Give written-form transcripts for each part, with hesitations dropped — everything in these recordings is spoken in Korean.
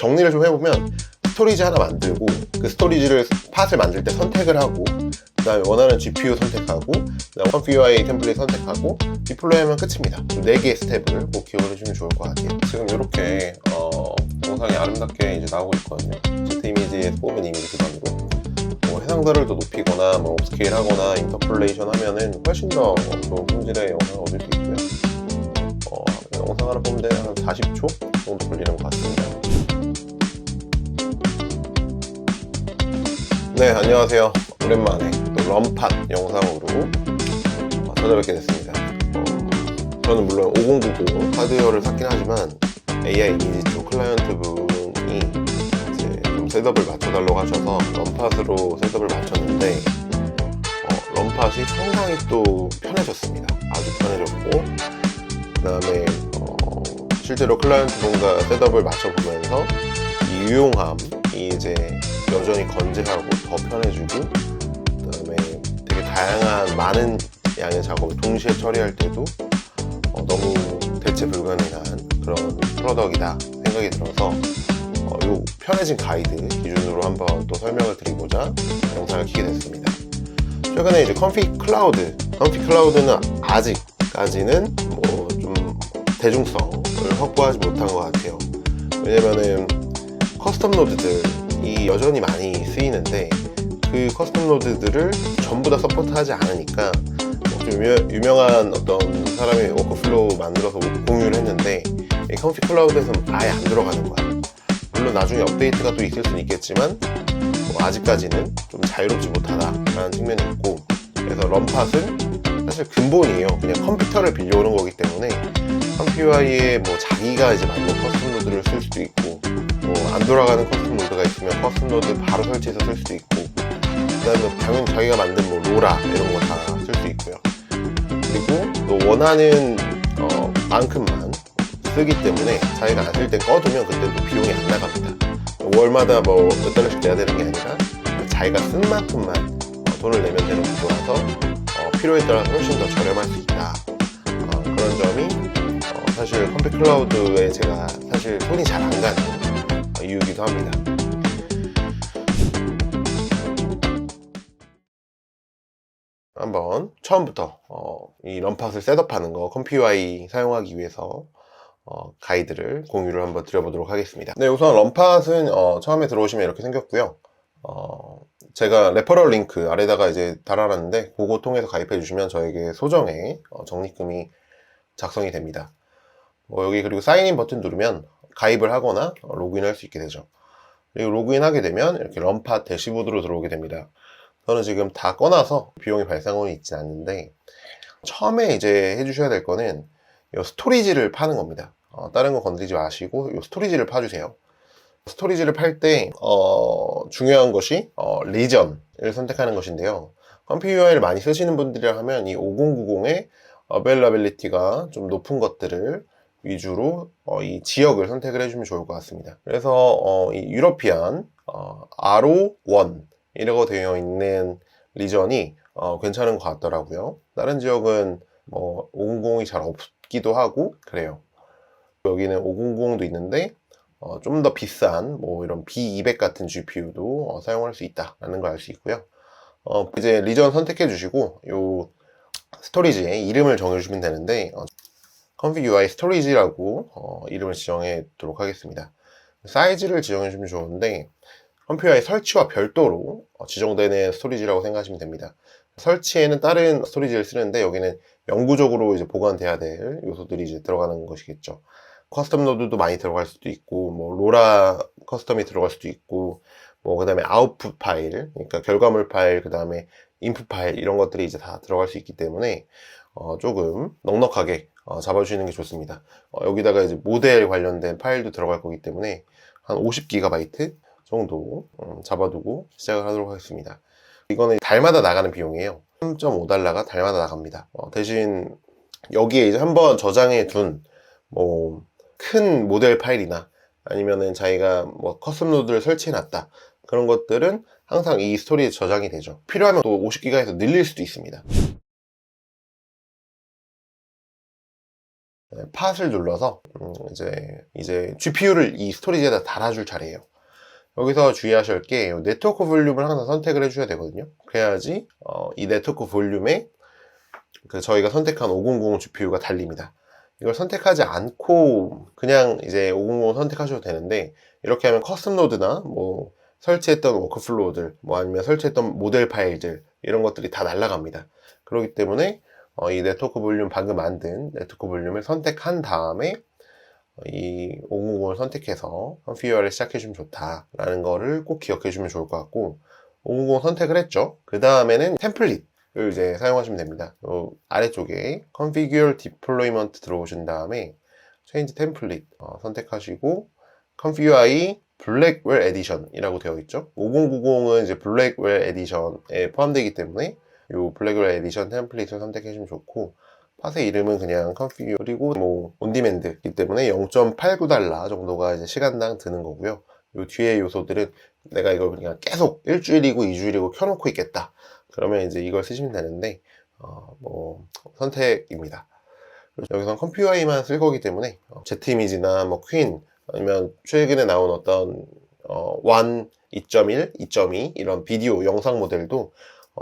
정리를 좀 해보면 스토리지 하나 만들고 그 스토리지를 팟을 만들 때 선택을 하고 그 다음에 원하는 GPU 선택하고 그 다음에 Conf.ui 템플릿 선택하고 디플로이하면 끝입니다. 4개의 스텝을 꼭 기억을 해주면 좋을 것 같아요. 지금 이렇게 영상이 아름답게 이제 나오고 있거든요. 제트 이미지에서 뽑은 이미지 기반으로 해상도를 더 높이거나 업스케일 하거나 인터폴레이션 하면은 훨씬 더 좋은 품질의 영상을 얻을 수 있고요. 영상 하나 뽑는데 한 40초 정도 걸리는 것 같습니다. 네, 안녕하세요. 오랜만에 또 럼팟 영상으로 찾아뵙게 됐습니다. 저는 물론 5090 하드웨어를 샀긴 하지만 AI 이미지 쪽 클라이언트 분이 이제 좀 셋업을 맞춰달라고 하셔서 럼팟으로 셋업을 맞췄는데 럼팟이 상당히 또 편해졌습니다. 아주 편해졌고 그 다음에 실제로 클라이언트 분과 셋업을 맞춰보면서 이 유용함이 이제 여전히 건재하고 더 편해지고 그 다음에 되게 다양한 많은 양의 작업을 동시에 처리할 때도 너무 대체 불가능한 그런 프로덕이다 생각이 들어서 요 편해진 가이드 기준으로 한번 또 설명을 드리고자 영상을 켜게 됐습니다. 최근에 이제 컴피 클라우드는 아직까지는 좀 대중성을 확보하지 못한 것 같아요. 왜냐면은 커스텀 노드들이 여전히 많이 쓰이는데 그 커스텀 노드들을 전부 다 서포트하지 않으니까 좀 유명한 어떤 사람이 워크플로우 만들어서 공유를 했는데 이 컴피 클라우드에서는 아예 안 들어가는 거야. 물론 나중에 업데이트가 또 있을 수는 있겠지만 아직까지는 좀 자유롭지 못하다라는 측면이 있고, 그래서 럼팟은 사실 근본이에요. 그냥 컴퓨터를 빌려오는 거기 때문에 컴퓨터에 자기가 이제 만든 커스텀 노드를 쓸 수도 있고 안 돌아가는 커스텀 노드가 있으면 커스텀 노드 바로 설치해서 쓸 수도 있고 그 다음에 당연히 자기가 만든 로라 이런 거 다 쓸 수 있고요. 그리고 또 원하는 만큼만 쓰기 때문에 자기가 안 쓸 때 꺼두면 그때 또 비용이 안 나갑니다. 월마다 몇 달러씩 내야 되는 게 아니라 자기가 쓴 만큼만 돈을 내면 되는 구조라서 필요에 따라 훨씬 더 저렴할 수 있다. 그런 점이 사실 컴피 클라우드에 제가 사실 손이 잘 안 가는 이유이기도 합니다. 한번 처음부터 이 럼팟을 셋업하는 거 컴피.ui 사용하기 위해서 가이드를 공유를 한번 드려보도록 하겠습니다. 네, 우선 럼팟은 처음에 들어오시면 이렇게 생겼고요. 제가 레퍼럴 링크 아래다가 이제 달아놨는데 그거 통해서 가입해 주시면 저에게 소정의 적립금이 작성이 됩니다. 여기 그리고 사인인 버튼 누르면 가입을 하거나 로그인을 할 수 있게 되죠. 그리고 로그인하게 되면 이렇게 럼팟 대시보드로 들어오게 됩니다. 저는 지금 다 꺼놔서 비용이 발생은 있진 않는데 처음에 이제 해주셔야 될 거는 이 스토리지를 파는 겁니다. 다른 거 건드리지 마시고 이 스토리지를 파주세요. 스토리지를 팔 때 중요한 것이 리전을 선택하는 것인데요. 컴피.UI를 많이 쓰시는 분들이라 하면 이 5090의 어베일러빌리티가 좀 높은 것들을 위주로 이 지역을 선택을 해주면 좋을 것 같습니다. 그래서 이 유러피안 RO1 이라고 되어 있는 리전이 괜찮은 것 같더라고요. 다른 지역은 500이 잘 없기도 하고 그래요. 여기는 500도 있는데 좀 더 비싼 이런 B200 같은 GPU도 사용할 수 있다라는 걸 알 수 있고요. 이제 리전 선택해 주시고 요 스토리지에 이름을 정해 주시면 되는데 컴피.UI 스토리지라고 이름을 지정해 두도록 하겠습니다. 사이즈를 지정해 주면 좋은데 컴퓨터의 설치와 별도로 지정되는 스토리지라고 생각하시면 됩니다. 설치에는 다른 스토리지를 쓰는데 여기는 영구적으로 이제 보관돼야 될 요소들이 이제 들어가는 것이겠죠. 커스텀 노드도 많이 들어갈 수도 있고, 로라 커스텀이 들어갈 수도 있고, 그 다음에 아웃풋 파일, 그러니까 결과물 파일, 그 다음에 인풋 파일 이런 것들이 이제 다 들어갈 수 있기 때문에 조금 넉넉하게 잡아주시는 게 좋습니다. 여기다가 이제 모델 관련된 파일도 들어갈 거기 때문에 한 50GB 정도 잡아두고 시작을 하도록 하겠습니다. 이거는 달마다 나가는 비용이에요. 3.5달러가 달마다 나갑니다. 대신 여기에 이제 한번 저장해 둔 큰 모델 파일이나 아니면은 자기가 커스텀 노드를 설치해 놨다 그런 것들은 항상 이 스토리에 저장이 되죠. 필요하면 또 50기가에서 늘릴 수도 있습니다. 팟을 눌러서 이제 GPU를 이 스토리지에다 달아줄 차례예요. 여기서 주의하실 게 네트워크 볼륨을 항상 선택을 해줘야 되거든요. 그래야지 이 네트워크 볼륨에 저희가 선택한 5090 GPU가 달립니다. 이걸 선택하지 않고 그냥 이제 5090 선택하셔도 되는데, 이렇게 하면 커스텀 노드나 뭐 설치했던 워크플로우들, 뭐 아니면 설치했던 모델 파일들, 이런 것들이 다 날아갑니다. 그렇기 때문에 이 네트워크 볼륨, 방금 만든 네트워크 볼륨을 선택한 다음에 이 5090을 선택해서 컨피규어를 시작해 주면 좋다라는 거를 꼭 기억해 주면 좋을 것 같고, 5090 선택을 했죠. 그 다음에는 템플릿을 이제 사용하시면 됩니다. 아래쪽에 Configure Deployment 들어오신 다음에 Change Template 선택하시고, Configure 블랙웰 에디션 이라고 되어 있죠. 5090은 이제 블랙웰 에디션에 포함되기 때문에 이 블랙웰 에디션 템플릿을 선택해 주면 좋고, 팟의 이름은 그냥 컨피규어, 그리고 뭐 온디맨드이기 때문에 0.89달러 정도가 이제 시간당 드는 거고요. 요 뒤에 요소들은 내가 이걸 그냥 계속 일주일이고 2주일이고 켜놓고 있겠다, 그러면 이제 이걸 쓰시면 되는데 뭐 선택입니다. 여기선 컴퓨어이만 쓸 거기 때문에 Z 이미지나 뭐 퀸, 아니면 최근에 나온 어떤 1, 2.1, 2.2 이런 비디오 영상 모델도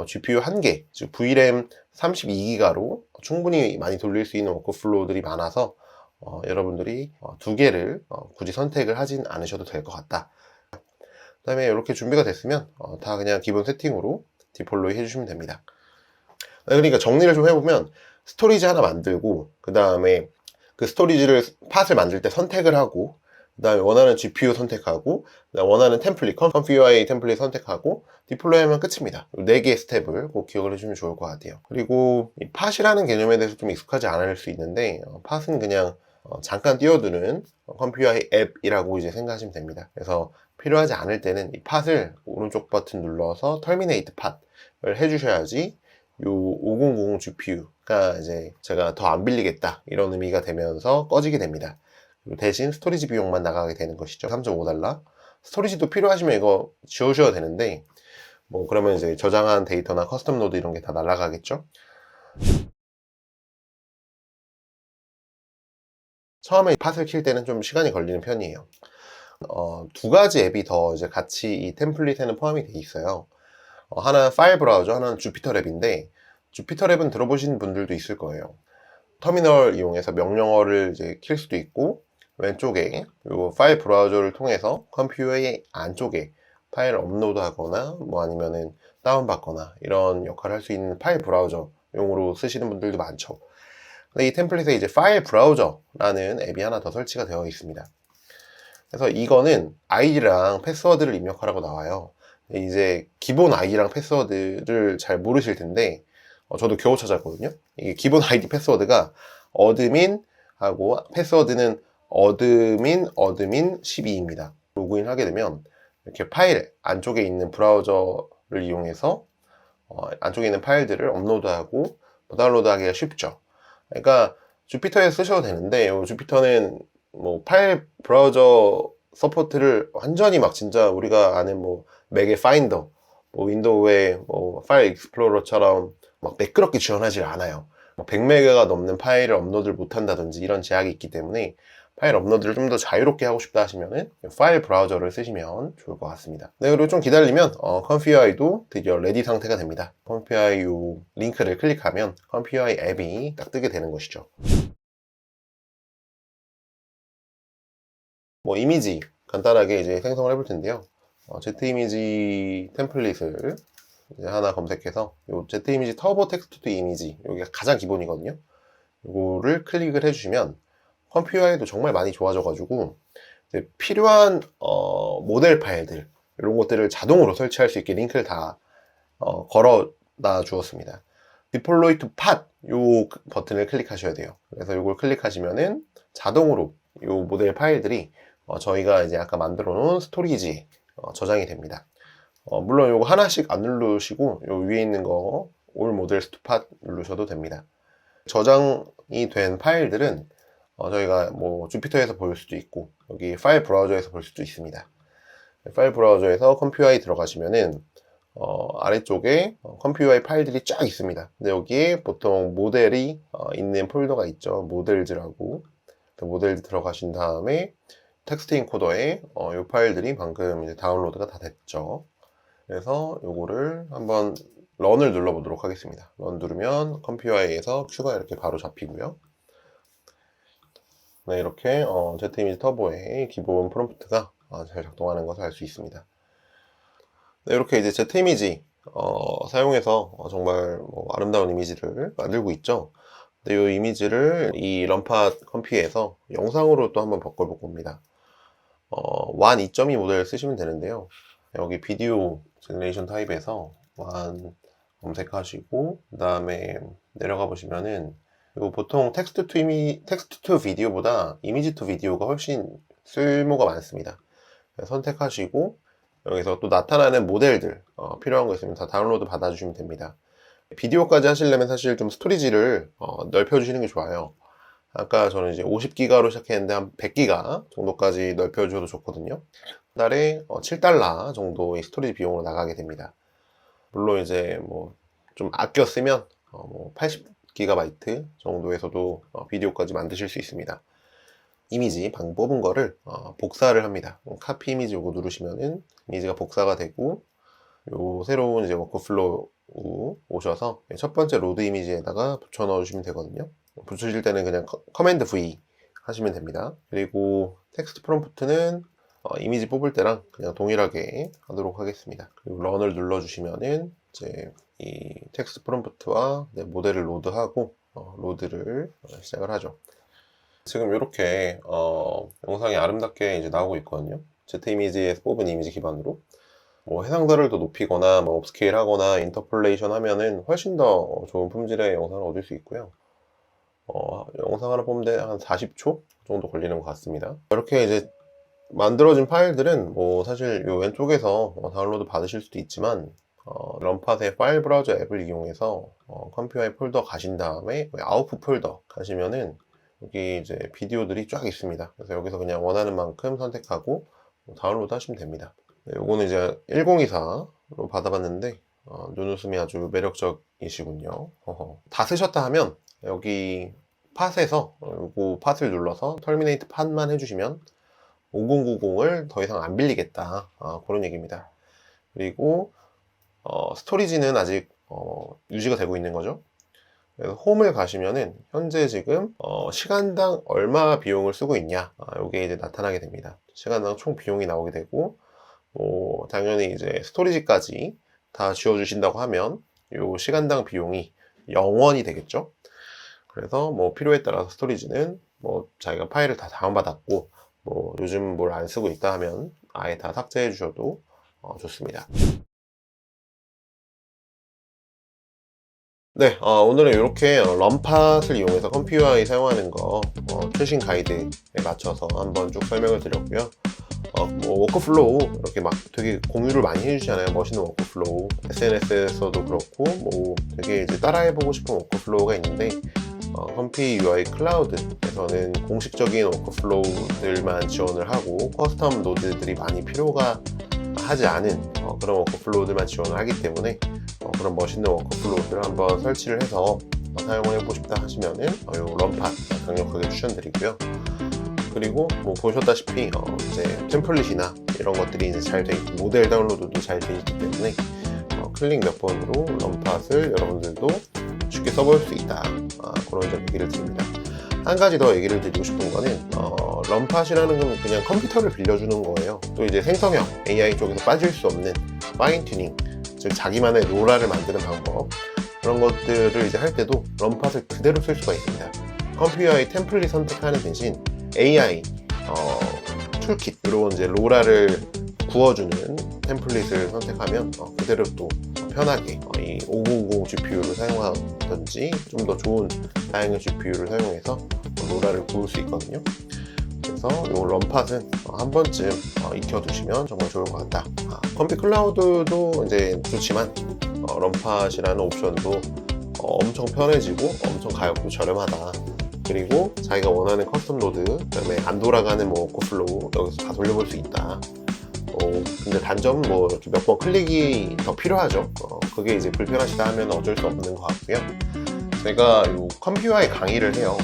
GPU 1개, 즉 VRAM 32기가로 충분히 많이 돌릴 수 있는 워크플로우들이 많아서 여러분들이 2개를 굳이 선택을 하진 않으셔도 될 것 같다. 그 다음에 이렇게 준비가 됐으면 다 그냥 기본 세팅으로 디플로이 해주시면 됩니다. 그러니까 정리를 좀 해보면, 스토리지 하나 만들고, 그 다음에 그 스토리지를 팟을 만들 때 선택을 하고, 그 다음에 원하는 GPU 선택하고, 원하는 템플릿, Configure 템플릿 선택하고 디플로이 하면 끝입니다. 4개의 스텝을 꼭 기억을 해주면 좋을 것 같아요. 그리고 이 팟이라는 개념에 대해서 좀 익숙하지 않을 수 있는데, 팟은 그냥 잠깐 띄워두는 Configure 앱이라고 이제 생각하시면 됩니다. 그래서 필요하지 않을 때는 이 팟을 오른쪽 버튼 눌러서 Terminate 팟을 해주셔야지 요 5090 GPU가 이제 제가 더 안 빌리겠다 이런 의미가 되면서 꺼지게 됩니다. 대신 스토리지 비용만 나가게 되는 것이죠. 3.5달러. 스토리지도 필요하시면 이거 지우셔도 되는데, 뭐 그러면 이제 저장한 데이터나 커스텀 노드 이런 게 다 날아가겠죠. 처음에 팟을 킬 때는 좀 시간이 걸리는 편이에요. 2가지 앱이 더 이제 같이 이 템플릿에는 포함이 돼 있어요. 하나는 파일 브라우저, 하나는 주피터 랩인데, 주피터 랩은 들어보신 분들도 있을 거예요. 터미널 이용해서 명령어를 이제 킬 수도 있고, 왼쪽에 이 파일 브라우저를 통해서 컴퓨터의 안쪽에 파일을 업로드 하거나 뭐 아니면은 다운받거나 이런 역할을 할 수 있는 파일 브라우저 용으로 쓰시는 분들도 많죠. 근데 이 템플릿에 이제 파일 브라우저라는 앱이 하나 더 설치가 되어 있습니다. 그래서 이거는 아이디랑 패스워드를 입력하라고 나와요. 이제 기본 아이디랑 패스워드를 잘 모르실 텐데, 저도 겨우 찾았거든요. 이게 기본 아이디 패스워드가 어드민 하고, 패스워드는 어드민 12입니다. 로그인 하게 되면 이렇게 파일 안쪽에 있는 브라우저를 이용해서 안쪽에 있는 파일들을 업로드하고 다운로드하기가 쉽죠. 그러니까 주피터에 쓰셔도 되는데, 주피터는 뭐 파일 브라우저 서포트를 완전히 막 진짜 우리가 아는 뭐 맥의 파인더, 뭐 윈도우의 뭐 파일 익스플로러처럼 막 매끄럽게 지원하지 않아요. 100메가가 넘는 파일을 업로드를 못한다든지 이런 제약이 있기 때문에, 파일 업로드를 좀 더 자유롭게 하고 싶다 하시면은 파일 브라우저를 쓰시면 좋을 것 같습니다. 네, 그리고 좀 기다리면 컴퓨어이도 드디어 레디 상태가 됩니다. 컴퓨어이 링크를 클릭하면 컴퓨어이 앱이 딱 뜨게 되는 것이죠. 뭐 이미지 간단하게 이제 생성을 해볼 텐데요. Z 이미지 템플릿을 이제 하나 검색해서 요 Z 이미지 터보 텍스트 이미지, 여기가 가장 기본이거든요. 이거를 클릭을 해주시면 컴퓨터에도 정말 많이 좋아져가지고 필요한 모델 파일들 이런 것들을 자동으로 설치할 수 있게 링크를 다 걸어놔 주었습니다. Deploy to Pod 요 버튼을 클릭하셔야 돼요. 그래서 이걸 클릭하시면은 자동으로 요 모델 파일들이 저희가 이제 아까 만들어 놓은 스토리지에 저장이 됩니다. 물론 요거 하나씩 안 누르시고 요 위에 있는 거 올 모델 스토팟 누르셔도 됩니다. 저장이 된 파일들은 저희가 뭐 주피터에서 볼 수도 있고, 여기 파일 브라우저에서 볼 수도 있습니다. 파일 브라우저에서 컴퓨터에 들어가시면은 아래쪽에 컴퓨터의 파일들이 쫙 있습니다. 근데 여기에 보통 모델이 있는 폴더가 있죠. 모델즈라고. 모델즈 들어가신 다음에 텍스트 인코더에 이 파일들이 방금 이제 다운로드가 다 됐죠. 그래서 요거를 한번 런을 눌러보도록 하겠습니다. 런 누르면 컴퓨터에서 큐가 이렇게 바로 잡히고요. 네, 이렇게 ZImage 터보의 기본 프롬프트가 잘 작동하는 것을 알 수 있습니다. 네, 이렇게 이제 ZImage 사용해서 정말 아름다운 이미지를 만들고 있죠. 근데 이 이미지를 이 런팟 컴퓨에서 영상으로 또 한번 바꿔볼 겁니다. WAN 2.2 모델을 쓰시면 되는데요. 여기 비디오 제너레이션 타입에서 WAN 검색하시고 그 다음에 내려가 보시면은 보통 텍스트 투 비디오보다 이미지 투 비디오가 훨씬 쓸모가 많습니다. 선택하시고 여기서 또 나타나는 모델들 필요한 거 있으면 다 다운로드 받아주시면 됩니다. 비디오까지 하시려면 사실 좀 스토리지를 넓혀주시는 게 좋아요. 아까 저는 이제 50기가로 시작했는데 한 100기가 정도까지 넓혀줘도 좋거든요. 한 달에 $7 정도의 스토리지 비용으로 나가게 됩니다. 물론 이제 뭐 좀 아껴 쓰면 80GB 정도에서도 비디오까지 만드실 수 있습니다. 이미지 방금 뽑은 거를 복사를 합니다. 카피 이미지 요거 누르시면은 이미지가 복사가 되고 요 새로운 이제 워크플로우 오셔서 첫 번째 로드 이미지에다가 붙여 넣어주시면 되거든요. 붙이실 때는 그냥 커맨드 V 하시면 됩니다. 그리고 텍스트 프롬프트는 이미지 뽑을 때랑 그냥 동일하게 하도록 하겠습니다. 그리고 런을 눌러주시면은 이제 이 텍스트 프롬프트와 모델을 로드하고 로드를 시작을 하죠. 지금 이렇게 영상이 아름답게 이제 나오고 있거든요. ZImage에서 뽑은 이미지 기반으로 해상도를 더 높이거나 업스케일 하거나 인터폴레이션 하면은 훨씬 더 좋은 품질의 영상을 얻을 수 있고요. 영상 하나 뽑는데 한 40초 정도 걸리는 것 같습니다. 이렇게 이제 만들어진 파일들은 사실 요 왼쪽에서 다운로드 받으실 수도 있지만 런팟의 파일 브라우저 앱을 이용해서 컴퓨터의 폴더 가신 다음에 아웃풋 폴더 가시면은 여기 이제 비디오들이 쫙 있습니다. 그래서 여기서 그냥 원하는 만큼 선택하고 다운로드 하시면 됩니다. 네, 요거는 이제 1024로 받아봤는데 눈웃음이 아주 매력적이시군요. 다 쓰셨다 하면 여기 팟에서 요거 팟을 눌러서 터미네이트 팟만 해주시면 5090을 더 이상 안 빌리겠다, 그런 얘기입니다. 그리고 스토리지는 아직 유지가 되고 있는 거죠. 그래서 홈을 가시면은 현재 지금 시간당 얼마 비용을 쓰고 있냐, 이게 이제 나타나게 됩니다. 시간당 총 비용이 나오게 되고 당연히 이제 스토리지까지 다 지워주신다고 하면 요 시간당 비용이 0원이 되겠죠. 그래서 필요에 따라서 스토리지는 자기가 파일을 다 다운받았고 요즘 뭘 안 쓰고 있다 하면 아예 다 삭제해 주셔도 좋습니다. 네, 오늘은 이렇게 런팟을 이용해서 컴퓨터에 사용하는 거 최신 가이드에 맞춰서 한번 쭉 설명을 드렸고요. 워크플로우 이렇게 막 되게 공유를 많이 해주시잖아요. 멋있는 워크플로우, SNS에서도 그렇고 되게 이제 따라해보고 싶은 워크플로우가 있는데 컴피 UI 클라우드에서는 공식적인 워크플로우들만 지원을 하고 커스텀 노드들이 많이 필요가 하지 않은 그런 워크플로우들만 지원을 하기 때문에 그런 멋있는 워크플로우들을 한번 설치를 해서 사용을 해보고 싶다 하시면은 이 런팟 강력하게 추천드리고요. 그리고 보셨다시피 이제 템플릿이나 이런 것들이 이제 잘 돼 있고 모델 다운로드도 잘 돼 있기 때문에 클릭 몇 번으로 런팟을 여러분들도 쉽게 써볼 수 있다, 그런 점 얘기를 드립니다. 한 가지 더 얘기를 드리고 싶은 거는 런팟이라는 건 그냥 컴퓨터를 빌려주는 거예요. 또 이제 생성형 AI 쪽에서 빠질 수 없는 파인 튜닝, 즉 자기만의 로라를 만드는 방법, 그런 것들을 이제 할 때도 런팟을 그대로 쓸 수가 있습니다. 컴퓨터의 템플릿 선택하는 대신 AI 툴킷으로 이제 로라를 구워주는 템플릿을 선택하면 그대로 또 편하게 이 500 GPU를 사용하든지 좀 더 좋은 다양한 GPU를 사용해서 로라를 구울 수 있거든요. 그래서 이 런팟은 한 번쯤 익혀두시면 정말 좋을 것 같다. 컴피 클라우드도 이제 좋지만 런팟이라는 옵션도 엄청 편해지고 엄청 가격도 저렴하다. 그리고 자기가 원하는 커스텀 로드, 그다음에 안 돌아가는 워크플로우 여기서 다 돌려볼 수 있다. 근데 단점은 뭐 이렇게 몇 번 클릭이 더 필요하죠. 그게 이제 불편하시다 하면 어쩔 수 없는 것 같고요. 제가 이 컴퓨아이 강의를 해요.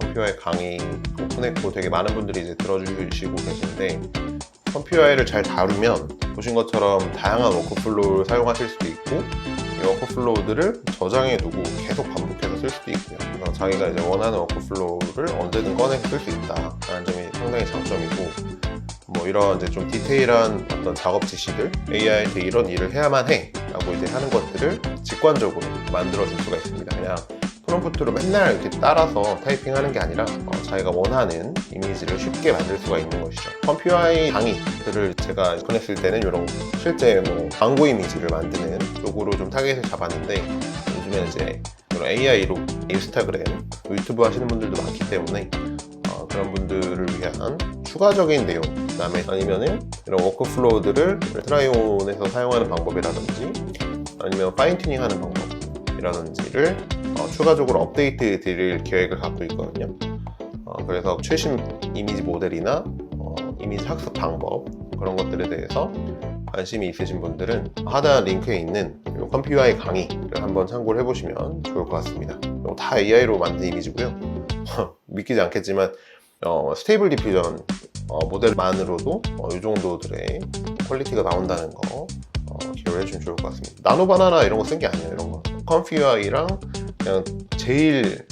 컴퓨아이 강의 오픈했고 되게 많은 분들이 이제 들어주시고 계시는데, 컴퓨아이를 잘 다루면 보신 것처럼 다양한 워크플로우를 사용하실 수도 있고, 이 워크플로우들을 저장해 두고 계속 반복해서 쓸 수도 있고요. 그래서 자기가 이제 원하는 워크플로우를 언제든 꺼내서 쓸 수 있다라는 점이 상당히 장점이고, 뭐 이런 이제 좀 디테일한 어떤 작업 지시들, AI한테 이런 일을 해야만 해 라고 이제 하는 것들을 직관적으로 만들어 줄 수가 있습니다. 그냥 프롬프트로 맨날 이렇게 따라서 타이핑하는 게 아니라 자기가 원하는 이미지를 쉽게 만들 수가 있는 것이죠. 컴퓨아이 강의들을 제가 꺼냈을 때는 이런 실제 뭐 광고 이미지를 만드는 쪽으로 좀 타겟을 잡았는데, 요즘에는 이제 이런 AI로 인스타그램, 유튜브 하시는 분들도 많기 때문에 그런 분들을 위한 추가적인 내용, 그다음에 아니면은 이런 워크플로우들을 트라이온에서 사용하는 방법이라든지 아니면 파인 튜닝하는 방법이라든지를 추가적으로 업데이트 드릴 계획을 갖고 있거든요. 그래서 최신 이미지 모델이나 이미지 학습 방법, 그런 것들에 대해서 관심이 있으신 분들은 하단 링크에 있는 컴퓨아이 강의를 한번 참고를 해보시면 좋을 것 같습니다. 이거 다 AI로 만든 이미지고요. 믿기지 않겠지만 스테이블 디퓨전 모델만으로도 이 정도들의 퀄리티가 나온다는 거 기억을 해주면 좋을 것 같습니다. 나노 바나나 이런 거 쓴 게 아니에요. 이런 거 컴퓨아이랑 그냥 제일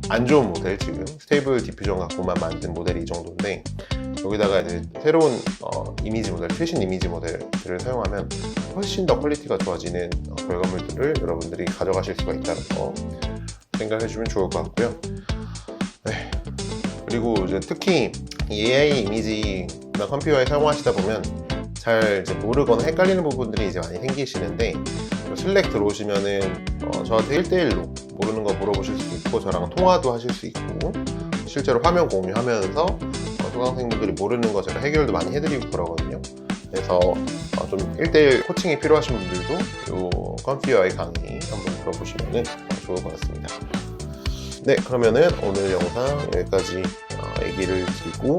안 좋은 모델, 지금 스테이블 디퓨전 갖고만 만든 모델이 이 정도인데, 여기다가 이제 새로운 이미지 모델, 최신 이미지 모델들을 사용하면 훨씬 더 퀄리티가 좋아지는 결과물들을 여러분들이 가져가실 수가 있다는 거 생각해 주면 좋을 것 같고요. 네. 그리고 이제 특히 AI 이미지나 컴퓨터에 사용하시다 보면 잘 이제 모르거나 헷갈리는 부분들이 이제 많이 생기시는데, 슬랙 들어오시면은 저한테 1대1로 모르는 거 물어보실 수도 있고, 저랑 통화도 하실 수 있고, 실제로 화면 공유하면서 수강생분들이 모르는 거 제가 해결도 많이 해드리고 그러거든요. 그래서 좀 1대1 코칭이 필요하신 분들도 이 컴퓨아이 강의 한번 들어보시면 좋을 것 같습니다. 네, 그러면은 오늘 영상 여기까지 얘기를 드리고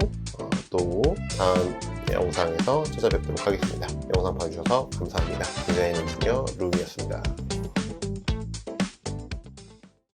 또 다음 영상에서 찾아뵙도록 하겠습니다. 영상 봐주셔서 감사합니다. 디자인 엔지니어 루미였습니다.